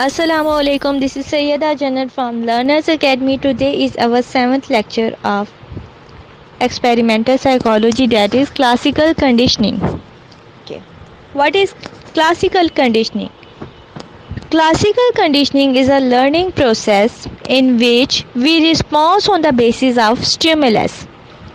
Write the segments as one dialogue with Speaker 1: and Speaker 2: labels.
Speaker 1: Assalamu alaikum. This is Sayyeda Jannat from Learners Academy. Today is our 7th lecture of experimental psychology, that is classical conditioning. Okay. What is classical conditioning? Classical conditioning is a learning process in which we respond on the basis of stimulus.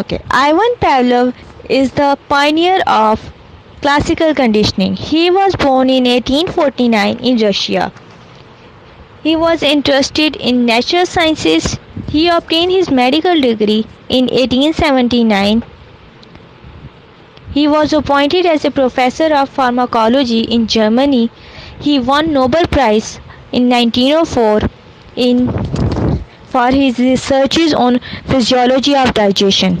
Speaker 1: Okay, Ivan Pavlov is the pioneer of classical conditioning. He was born in 1849 in Russia. He was interested in natural sciences. He obtained his medical degree in 1879. He was appointed as a professor of pharmacology in Germany. He won Nobel Prize in 1904 for his researches on physiology of digestion.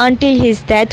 Speaker 1: until his death.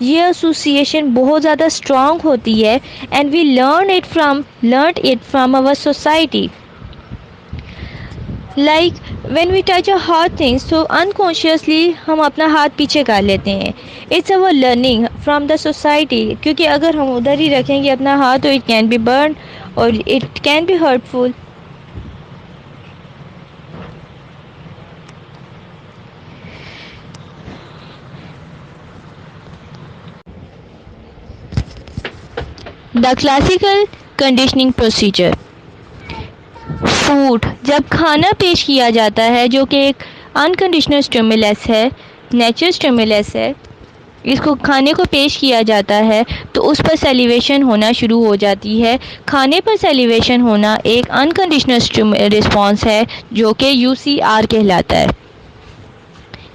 Speaker 1: یہ association بہت زیادہ strong ہوتی ہے and we learned it from our society. Like when we touch a hard things تو unconsciously ہم اپنا ہاتھ پیچھے کر لیتے ہیں. It's over learning from the society, کیونکہ اگر ہم ادھر ہی رکھیں گے اپنا ہاتھ تو اٹ کین بی برن اور it can be hurtful. The classical conditioning procedure. Food, جب کھانا پیش کیا جاتا ہے جو کہ ایک انکنڈیشنل اسٹیمولس ہے, نیچرل اسٹیمولس ہے, اس کو کھانے کو پیش کیا جاتا ہے تو اس پر سیلیویشن ہونا شروع ہو جاتی ہے. کھانے پر سیلیویشن ہونا ایک انکنڈیشنل رسپانس ہے جو کہ UCR کہلاتا ہے.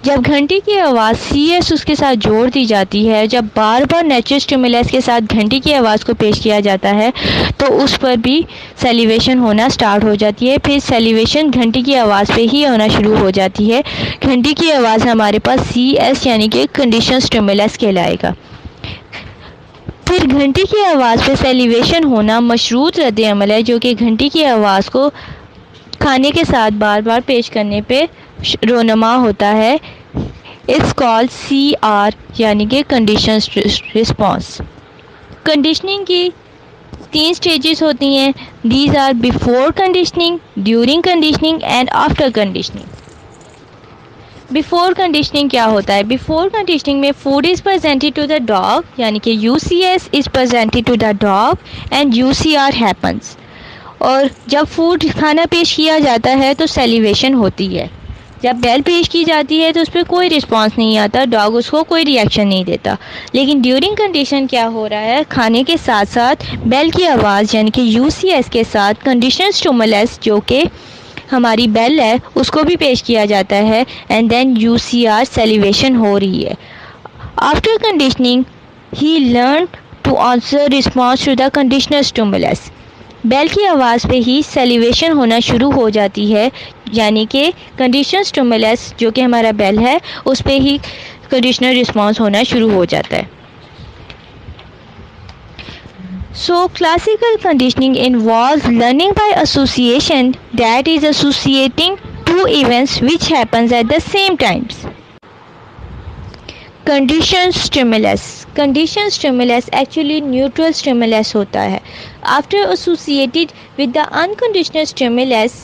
Speaker 1: جب گھنٹی کی آواز CS اس کے ساتھ جوڑ دی جاتی ہے, جب بار بار نیچرل اسٹیمولس کے ساتھ گھنٹی کی آواز کو پیش کیا جاتا ہے تو اس پر بھی سیلیویشن ہونا سٹارٹ ہو جاتی ہے. پھر سیلیویشن گھنٹی کی آواز پہ ہی ہونا شروع ہو جاتی ہے. گھنٹی کی آواز ہمارے پاس CS یعنی کہ کنڈیشنل اسٹیمولس کہلائے گا. پھر گھنٹی کی آواز پہ سیلیویشن ہونا مشروط رد عمل ہے جو کہ گھنٹی کی آواز کو کھانے کے ساتھ بار بار پیش کرنے پہ رونما ہوتا ہے. اٹس کالڈ CR یعنی کہ کنڈیشنل رسپانس. کنڈیشننگ کی 3 سٹیجز ہوتی ہیں. These are before conditioning, during conditioning and after conditioning. Before conditioning کیا ہوتا ہے؟ بیفور کنڈیشننگ میں food is presented to the dog یعنی کہ UCS is presented to the dog and UCR happens. اور جب فوڈ کھانا پیش کیا جاتا ہے تو سیلیویشن ہوتی ہے. جب بیل پیش کی جاتی ہے تو اس پہ کوئی رسپانس نہیں آتا, ڈاگ اس کو کوئی ریئیکشن نہیں دیتا. لیکن ڈیورنگ کنڈیشن کیا ہو رہا ہے؟ کھانے کے ساتھ ساتھ بیل کی آواز یعنی کہ UCS کے ساتھ کنڈیشنل اسٹیمولس جو کہ ہماری بیل ہے اس کو بھی پیش کیا جاتا ہے اینڈ دین UCR سیلیویشن ہو رہی ہے. After conditioning he learn to answer response to the conditional stimulus. Bell کی آواز پہ ہی سیلیویشن ہونا شروع ہو جاتی ہے یعنی کہ کنڈیشنل اسٹیمولس جو کہ ہمارا بیل ہے اس پہ ہی کنڈیشنل رسپانس ہونا شروع ہو جاتا ہے. So classical conditioning involves learning by association, that is associating two events which happens at the same times. Conditioned stimulus. Conditioned stimulus actually neutral stimulus ہوتا ہے. After associated with the unconditional stimulus,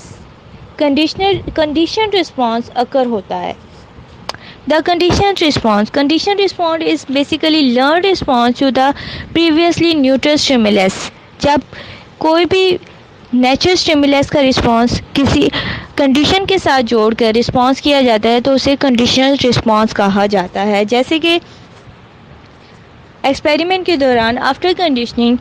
Speaker 1: conditioned response occur ہوتا ہے. The conditioned response is basically learned response to the previously neutral stimulus. جب کوئی بھی natural stimulus کا response کسی condition کے ساتھ جوڑ کر رسپانس کیا جاتا ہے تو اسے کنڈیشنل رسپانس کہا جاتا ہے. جیسے کہ ایکسپیریمنٹ کے دوران آفٹر کنڈیشننگ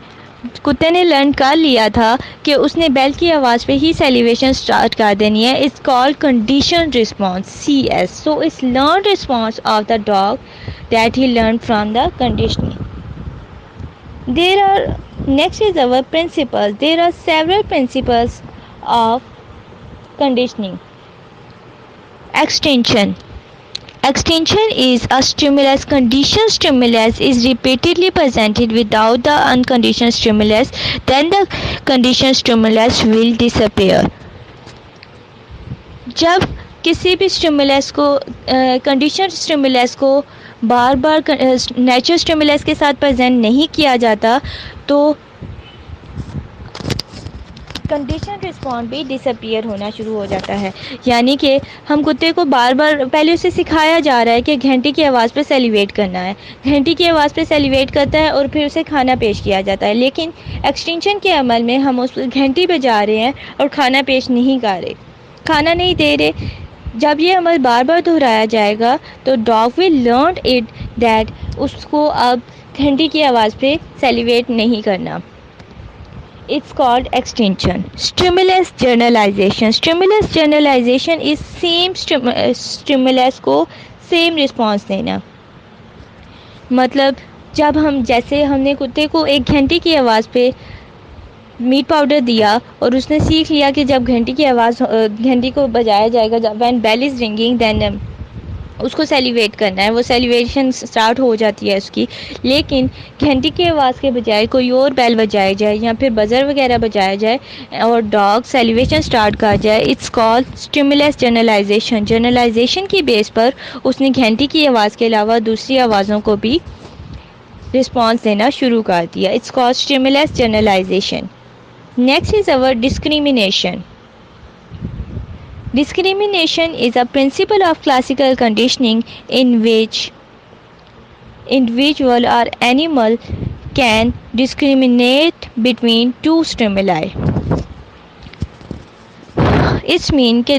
Speaker 1: کتے نے لرن کر لیا تھا کہ اس نے بیل کی آواز پہ ہی سیلیویشن سٹارٹ کر دینی ہے. It's called conditioned response CS. So it's learned response of the dog that he learn from the conditioning. Next is our principles. There are several principles of conditioning. Extension is a stimulus. Conditioned stimulus is repeatedly presented without the unconditioned stimulus, then the conditioned stimulus will disappear. جب کسی بھی stimulus کو conditioned stimulus کو بار بار natural stimulus کے ساتھ present نہیں کیا جاتا تو کنڈیشن رسپانس بھی ڈس اپیئر ہونا شروع ہو جاتا ہے. یعنی کہ ہم کتے کو بار بار پہلے اسے سکھایا جا رہا ہے کہ گھنٹی کی آواز پہ سیلیویٹ کرنا ہے, گھنٹی کی آواز پہ سیلیویٹ کرتا ہے اور پھر اسے کھانا پیش کیا جاتا ہے. لیکن ایکسٹینشن کے عمل میں ہم اس گھنٹی پہ جا رہے ہیں اور کھانا پیش نہیں کر رہے, کھانا نہیں دے رہے. جب یہ عمل بار بار دہرایا جائے گا تو dog will learn it that اس کو اب گھنٹی کی آواز پہ سیلیویٹ نہیں کرنا. It's called extension. Stimulus generalization. Stimulus generalization is same stimulus کو same response دینا. مطلب جب جیسے ہم نے کتے کو ایک گھنٹی کی آواز پہ میٹ پاؤڈر دیا اور اس نے سیکھ لیا کہ جب گھنٹی کی آواز گھنٹی کو بجایا جائے گا when bell is ringing then اس کو سیلیویٹ کرنا ہے، وہ سیلیویشن سٹارٹ ہو جاتی ہے اس کی. لیکن گھنٹی کی آواز کے بجائے کوئی اور بیل بجایا جائے یا پھر بزر وغیرہ بجایا جائے اور ڈاگ سیلیویشن سٹارٹ کر جائے، it's call stimulus generalization. Generalization کی بیس پر اس نے گھنٹی کی آواز کے علاوہ دوسری آوازوں کو بھی رسپانس دینا شروع کر دیا. It's call stimulus generalization. Next is our discrimination. Discrimination is a principle of classical conditioning in which individual or animal can discriminate between two stimuli. اس مین کہ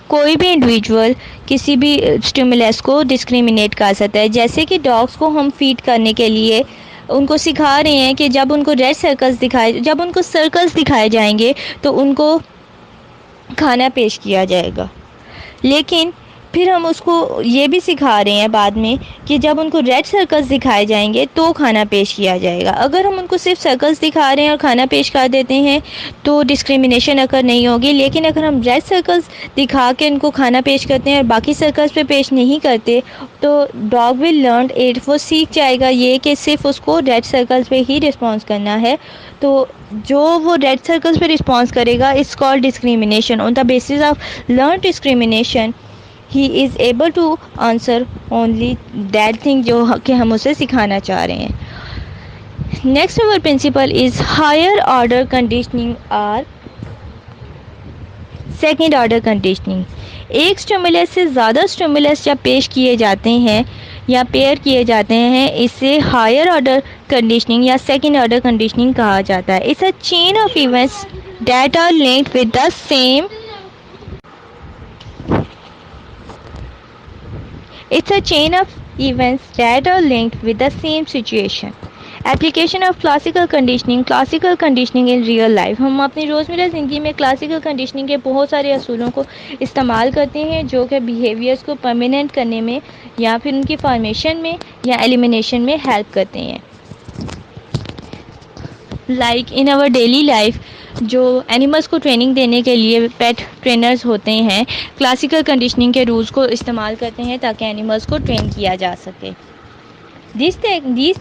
Speaker 1: کوئی بھی انڈیویجول کسی بھی اسٹیمولس کو ڈسکریمنیٹ کر سکتا ہے. جیسے کہ ڈاگس کو ہم فیڈ کرنے کے لیے ان کو سکھا رہے ہیں کہ جب ان کو ریڈ سرکلز جب ان کو سرکلز دکھائے جائیں گے تو ان کو کھانا پیش کیا جائے گا. لیکن پھر ہم اس کو یہ بھی سکھا رہے ہیں بعد میں کہ جب ان کو ریڈ سرکلز دکھائے جائیں گے تو کھانا پیش کیا جائے گا. اگر ہم ان کو صرف سرکلز دکھا رہے ہیں اور کھانا پیش کر دیتے ہیں تو ڈسکریمنیشن اکر نہیں ہوگی. لیکن اگر ہم ریڈ سرکلز دکھا کے ان کو کھانا پیش کرتے ہیں اور باقی سرکلز پہ پیش نہیں کرتے تو ڈاگ ول لرن اٹ. وہ سیکھ جائے گا یہ کہ صرف اس کو ریڈ سرکلز پہ ہی رسپانس کرنا ہے. تو جو وہ ریڈ سرکلز پہ رسپانس کرے گا it's called discrimination. On the basis of learn discrimination he is able to answer only that thing جو کہ ہم اسے سکھانا چاہ رہے ہیں. Next our principle is higher order conditioning or second order conditioning. ایک اسٹیمولس سے زیادہ اسٹیمولس جب پیش کیے جاتے ہیں یا پیئر کیے جاتے ہیں اسے ہائر آرڈر کنڈیشننگ یا سیکنڈ آرڈر کنڈیشننگ کہا جاتا ہے. It's a chain of events that are linked with the same It's a chain of events that are linked with the same situation. Application of classical conditioning. Classical conditioning in real life. ہم اپنی روزمرہ زندگی میں classical conditioning کے بہت سارے اصولوں کو استعمال کرتے ہیں جو کہ بیہیویئرس کو پرماننٹ کرنے میں یا پھر ان کی فارمیشن میں یا ایلیمینیشن میں ہیلپ کرتے ہیں. Like in our daily life جو اینیملس کو ٹریننگ دینے کے لیے پیٹ ٹرینرز ہوتے ہیں کلاسیکل کنڈیشننگ کے رولز کو استعمال کرتے ہیں تاکہ اینیملس کو ٹرین کیا جا سکے. These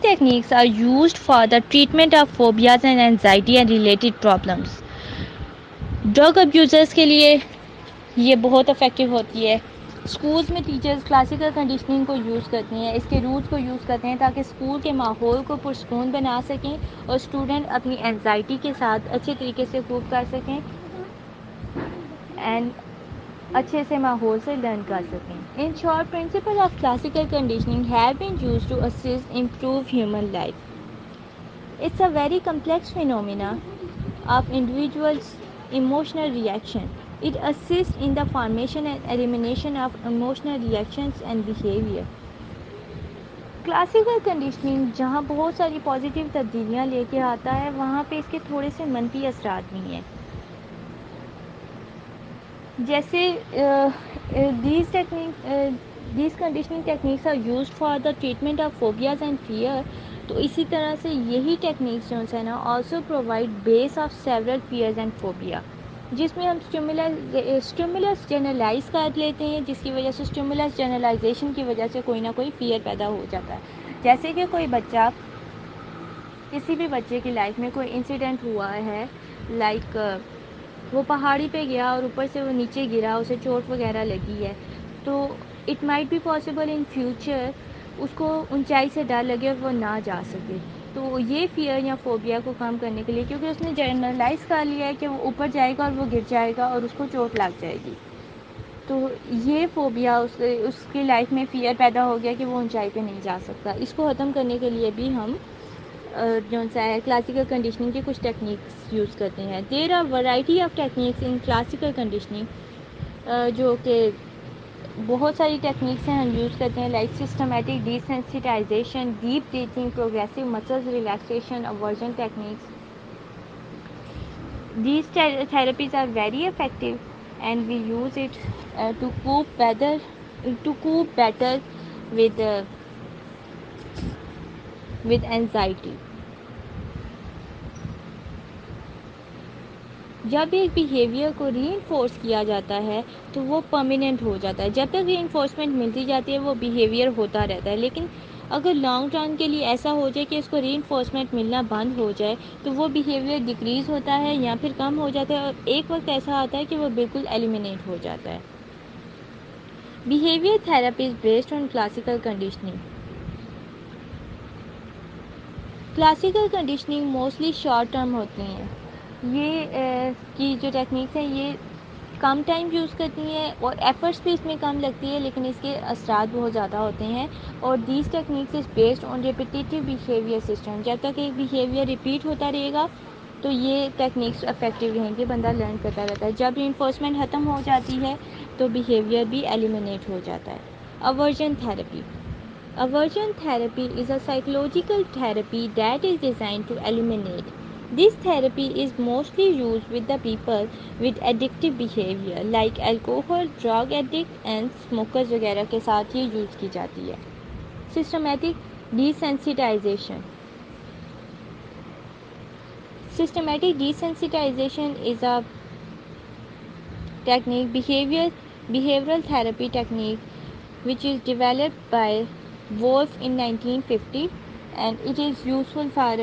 Speaker 1: techniques are used for the treatment of phobias and anxiety and related problems. Drug abusers کے لیے یہ بہت افیکٹو ہوتی ہے. اسکولس میں ٹیچرز کلاسیکل کنڈیشننگ کو یوز کرتے ہیں، اس کے رولز کو یوز کرتے ہیں تاکہ اسکول کے ماحول کو پرسکون بنا سکیں اور اسٹوڈنٹ اپنی انزائٹی کے ساتھ اچھے طریقے سے کوپ کر سکیں اینڈ اچھے سے ماحول سے لرن کر سکیں. In short principle of classical conditioning have been used to assist improve human life. It's a very complex phenomena of individuals' emotional reaction. It assists in the formation and elimination of emotional reactions and behavior. Classical conditioning جہاں بہت ساری positive تبدیلیاں لے کے آتا ہے وہاں پہ اس کے تھوڑے سے منفی اثرات بھی ہیں. جیسے these conditioning techniques are used for the treatment of phobias and fear. تو اسی طرح سے یہی ٹیکنیکس جو ہے نا also provide base of several fears and phobia جس میں ہم اسٹیمولس جنرلائز کر لیتے ہیں جس کی وجہ سے اسٹیمولس جنرلائزیشن کی وجہ سے کوئی نہ کوئی فیئر پیدا ہو جاتا ہے. جیسے کہ کوئی بچہ کسی بھی بچے کی لائف میں کوئی انسیڈنٹ ہوا ہے لائک وہ پہاڑی پہ گیا اور اوپر سے وہ نیچے گرا اسے چوٹ وغیرہ لگی ہے تو it might be possible in future اس کو اونچائی سے ڈر لگے اور وہ نہ جا سکے. تو یہ فیئر یا فوبیا کو کم کرنے کے لیے کیونکہ اس نے جنرلائز کر لیا ہے کہ وہ اوپر جائے گا اور وہ گر جائے گا اور اس کو چوٹ لگ جائے گی تو یہ فوبیا اس کی لائف میں فیئر پیدا ہو گیا کہ وہ اونچائی پہ نہیں جا سکتا. اس کو ختم کرنے کے لیے بھی ہم جو سا ہے کلاسیکل کنڈیشننگ کی کچھ ٹیکنیکس یوز کرتے ہیں. There are variety of techniques in classical conditioning جو کہ بہت ساری ٹیکنیکس ہیں ہم یوز کرتے ہیں like systematic desensitization deep breathing progressive muscles relaxation aversion techniques. These therapies are very effective and we use it to cope better with anxiety. جب ایک بیہیویئر کو ری انفورس کیا جاتا ہے تو وہ پرماننٹ ہو جاتا ہے. جب تک ری انفورسمنٹ ملتی جاتی ہے وہ بیہیویئر ہوتا رہتا ہے. لیکن اگر لانگ ٹرم کے لیے ایسا ہو جائے کہ اس کو ری انفورسمنٹ ملنا بند ہو جائے تو وہ بیہیویئر ڈکریز ہوتا ہے یا پھر کم ہو جاتا ہے, اور ایک وقت ایسا آتا ہے کہ وہ بالکل ایلیمینیٹ ہو جاتا ہے. Behaviour therapy is based on classical conditioning. Classical conditioning mostly short term ہوتی ہیں. یہ کی جو ٹیکنیکس ہیں یہ کم ٹائم یوز کرتی ہیں اور ایفرٹس بھی اس میں کم لگتی ہے, لیکن اس کے اثرات بہت زیادہ ہوتے ہیں. اور these techniques is based on repetitive behaviour system. جب تک ایک بیہیویئر ریپیٹ ہوتا رہے گا تو یہ ٹیکنیکس افیکٹو رہیں گے, بندہ لرن کرتا رہتا ہے. جب انفورسمنٹ ختم ہو جاتی ہے تو بیہیویئر بھی ایلیمینیٹ ہو جاتا ہے. اورژن therapy. Aversion therapy is a psychological therapy that is designed to eliminate. This therapy is mostly used with the people with addictive behavior like alcohol, drug addict and smokers وغیرہ کے ساتھ یہ use کی جاتی ہے. Systematic desensitization. Systematic desensitization is a behavioral therapy technique which is developed by Wolf in 1950, and it is useful for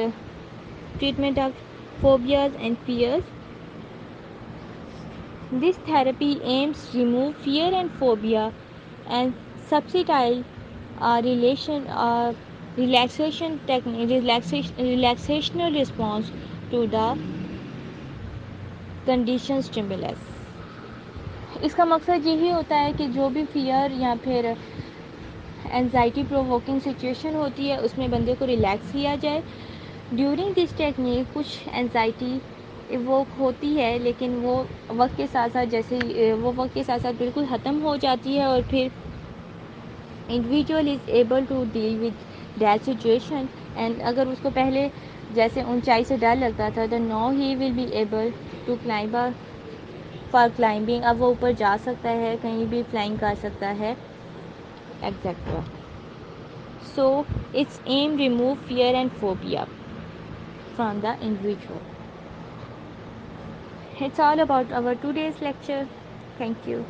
Speaker 1: treatment of phobias and fears. This therapy aims to remove fear and phobia and substitute a relaxational response to the conditioned stimulus. اس کا مقصد یہی ہوتا ہے کہ جو بھی fair یا پھر اینزائٹی پرووکنگ سچویشن ہوتی ہے اس میں بندے کو ریلیکس کیا جائے. ڈیورنگ دس ٹیکنیک کچھ اینزائٹی ایووک ہوتی ہے, لیکن وہ وقت کے ساتھ ساتھ بالکل ختم ہو جاتی ہے, اور پھر individual is able to deal with that situation. And اگر اس کو پہلے جیسے اونچائی سے ڈر لگتا تھا تو now he will be able to climb for climbing. اب وہ اوپر جا سکتا ہے, کہیں بھی فلائنگ کر سکتا ہے, et cetera. So its aim remove fear and phobia from the individual. It's all about our today's lecture. Thank you.